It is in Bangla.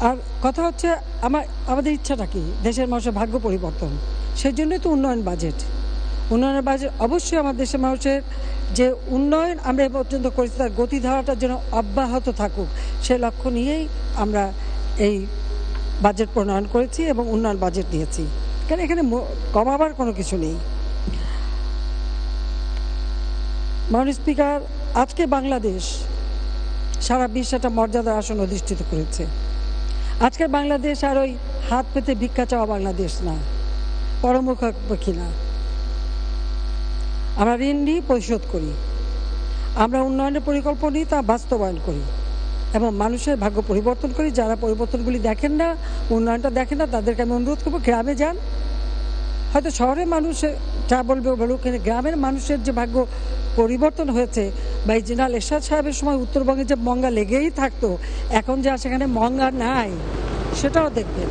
আর কথা হচ্ছে আমাদের ইচ্ছাটা কি, দেশের মানুষের ভাগ্য পরিবর্তন। সেই জন্যই তো উন্নয়নের বাজেট অবশ্যই আমার দেশের মানুষের যে উন্নয়ন আমরা এ পর্যন্ত করেছি তার গতিধারাটা যেন অব্যাহত থাকুক, সে লক্ষ্য নিয়েই আমরা এই বাজেট প্রণয়ন করেছি এবং উন্নয়ন বাজেট দিয়েছি। কারণ এখানে কমাবার কোনো কিছু নেই। মাননীয় স্পিকার, আজকে বাংলাদেশ সারা বিশ্বে একটা মর্যাদার আসন অধিষ্ঠিত করেছে। আজকের বাংলাদেশ আর ওই হাত পেতে ভিক্ষা চাওয়া বাংলাদেশ না, পরমুখাপেক্ষী না। আমরা ঋণ নিই, পরিশোধ করি, আমরা উন্নয়নের পরিকল্পনা নিই, তা বাস্তবায়ন করি এবং মানুষের ভাগ্য পরিবর্তন করি। যারা পরিবর্তনগুলি দেখেন না, উন্নয়নটা দেখেন না, তাদেরকে আমি অনুরোধ করবো গ্রামে যান। হয়তো শহরের মানুষ যা বলবে বলুক, কিন্তু গ্রামের মানুষের যে ভাগ্য পরিবর্তন হয়েছে, বা এই জেনারেল এরশাদ সাহেবের সময় উত্তরবঙ্গে যে মঙ্গা লেগেই থাকতো, এখন যে সেখানে মঙ্গা নাই সেটাও দেখবেন।